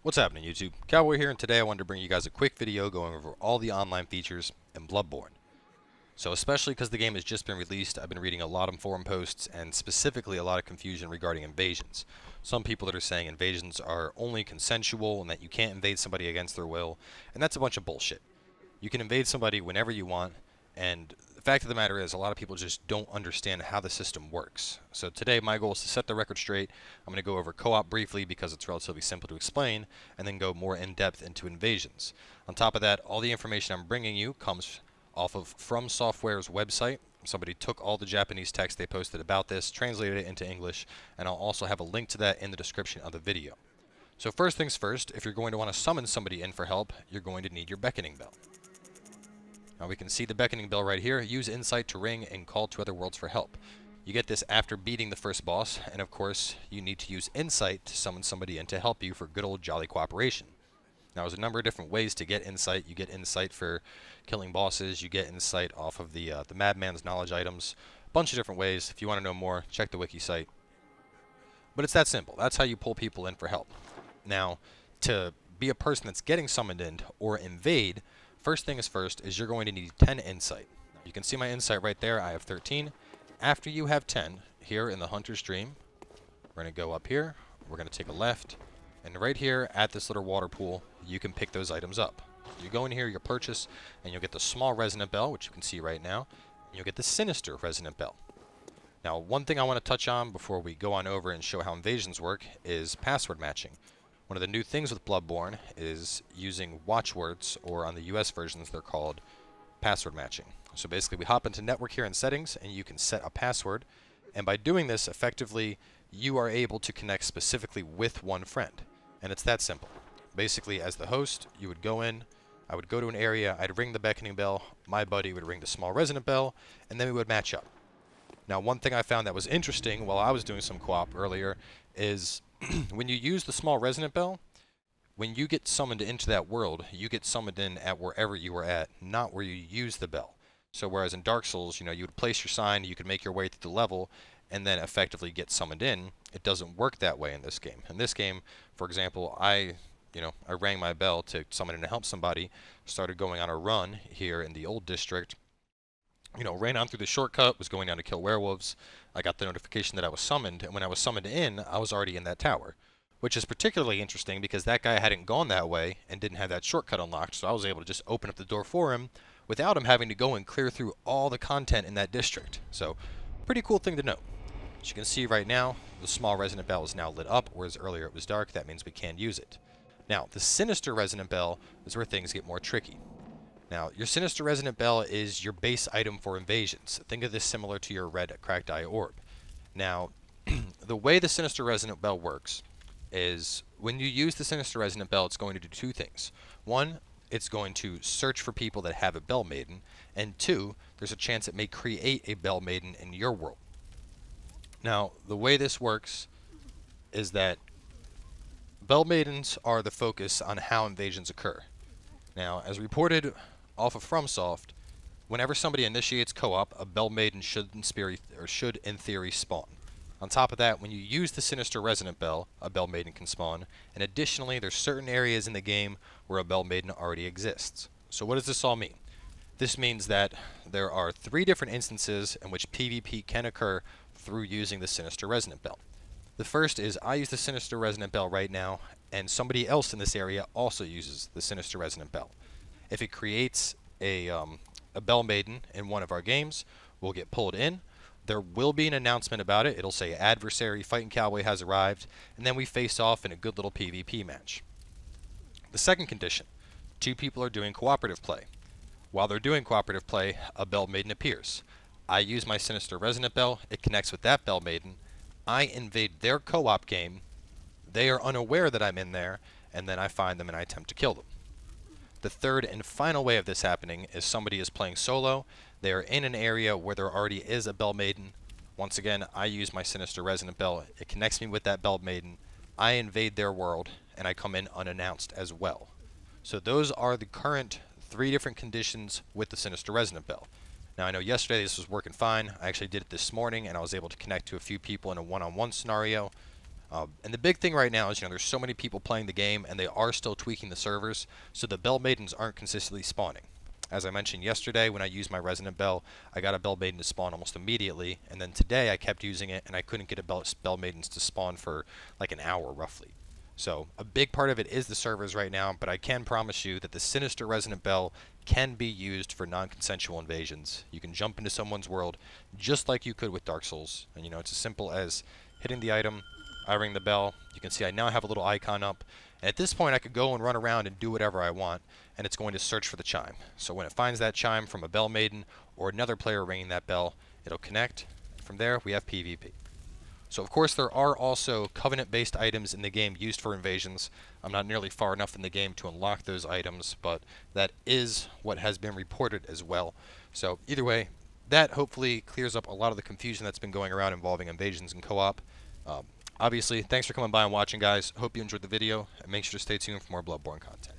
What's happening, YouTube? Cowboy here, and today I wanted to bring you guys a quick video going over all the online features in Bloodborne. So especially because the game has just been released, I've been reading a lot of forum posts and specifically a lot of confusion regarding invasions. Some people that are saying invasions are only consensual and that you can't invade somebody against their will, and that's a bunch of bullshit. You can invade somebody whenever you want, and the fact of the matter is a lot of people just don't understand how the system works. So today my goal is to set the record straight. I'm going to go over co-op briefly because it's relatively simple to explain, and then go more in depth into invasions. On top of that, all the information I'm bringing you comes off of FromSoftware's website. Somebody took all the Japanese text they posted about this, translated it into English, and I'll also have a link to that in the description of the video. So first things first, if you're going to want to summon somebody in for help, you're going to need your beckoning bell. Now we can see the beckoning bell right here. Use insight to ring and call to other worlds for help. You get this after beating the first boss, and of course you need to use insight to summon somebody in to help you for good old jolly cooperation. Now there's a number of different ways to get insight. You get insight for killing bosses, you get insight off of the madman's knowledge items, a bunch of different ways. If you want to know more, check the wiki site. But it's that simple. That's how you pull people in for help. Now, to be a person that's getting summoned in or invade, first thing is first is you're going to need 10 insight. You can see my insight right there. I have 13. After you have 10, here in the Hunter's Dream, we're going to go up here. We're going to take a left. And right here at this little water pool, you can pick those items up. You go in here, you purchase, and you'll get the small resonant bell, which you can see right now. And you'll get the sinister resonant bell. Now, one thing I want to touch on before we go on over and show how invasions work is password matching. One of the new things with Bloodborne is using watchwords, or on the US versions they're called password matching. So basically we hop into network here in settings and you can set a password, and by doing this effectively you are able to connect specifically with one friend. And it's that simple. Basically as the host you would go in, I would go to an area, I'd ring the beckoning bell, my buddy would ring the small resonant bell, and then we would match up. Now one thing I found that was interesting while I was doing some co-op earlier is when you use the small resonant bell, when you get summoned into that world, you get summoned in at wherever you were at, not where you use the bell. So whereas in Dark Souls, you would place your sign, you could make your way through the level, and then effectively get summoned in, it doesn't work that way in this game. In this game, for example, I rang my bell to summon in to help somebody, started going on a run here in the old district, ran on through the shortcut, was going down to kill werewolves. I got the notification that I was summoned, and when I was summoned in, I was already in that tower. Which is particularly interesting because that guy hadn't gone that way and didn't have that shortcut unlocked, so I was able to just open up the door for him without him having to go and clear through all the content in that district. So, pretty cool thing to note. As you can see right now, the small resonant bell is now lit up, whereas earlier it was dark. That means we can't use it. Now, the sinister resonant bell is where things get more tricky. Now, your sinister resonant bell is your base item for invasions. Think of this similar to your red cracked eye orb. Now, the way the sinister resonant bell works is when you use the sinister resonant bell, it's going to do two things. One, it's going to search for people that have a bell maiden, and two, there's a chance it may create a bell maiden in your world. Now, the way this works is that bell maidens are the focus on how invasions occur. Now, as reported off of FromSoft, whenever somebody initiates co-op, a bell maiden should in theory spawn. On top of that, when you use the Sinister Resonant Bell, a Bell Maiden can spawn, and additionally, there's certain areas in the game where a Bell Maiden already exists. So what does this all mean? This means that there are 3 different instances in which PvP can occur through using the Sinister Resonant Bell. The first is I use the Sinister Resonant Bell right now, and somebody else in this area also uses the Sinister Resonant Bell. If it creates a Bell Maiden in one of our games, we'll get pulled in. There will be an announcement about it. It'll say adversary FiGhTiNCoWBoy has arrived, and then we face off in a good little PvP match. The second condition, 2 people are doing cooperative play. While they're doing cooperative play, a Bell Maiden appears. I use my Sinister Resonant Bell, it connects with that Bell Maiden, I invade their co-op game, they are unaware that I'm in there, and then I find them and I attempt to kill them. The third and final way of this happening is somebody is playing solo, they are in an area where there already is a Bell Maiden. Once again, I use my Sinister Resonant Bell, it connects me with that Bell Maiden, I invade their world, and I come in unannounced as well. So those are the current 3 different conditions with the Sinister Resonant Bell. Now I know yesterday this was working fine, I actually did it this morning and I was able to connect to a few people in a one-on-one scenario. And the big thing right now is, there's so many people playing the game, and they are still tweaking the servers, so the bell maidens aren't consistently spawning. As I mentioned yesterday, when I used my Resonant bell, I got a bell maiden to spawn almost immediately, and then today I kept using it, and I couldn't get a bell maidens to spawn for like an hour, roughly. So a big part of it is the servers right now, but I can promise you that the Sinister Resonant bell can be used for non-consensual invasions. You can jump into someone's world just like you could with Dark Souls, and it's as simple as hitting the item. I ring the bell. You can see I now have a little icon up. And at this point, I could go and run around and do whatever I want, and it's going to search for the chime. So when it finds that chime from a bell maiden or another player ringing that bell, it'll connect. From there, we have PvP. So of course, there are also covenant-based items in the game used for invasions. I'm not nearly far enough in the game to unlock those items, but that is what has been reported as well. So either way, that hopefully clears up a lot of the confusion that's been going around involving invasions and co-op. Obviously, thanks for coming by and watching, guys. Hope you enjoyed the video, and make sure to stay tuned for more Bloodborne content.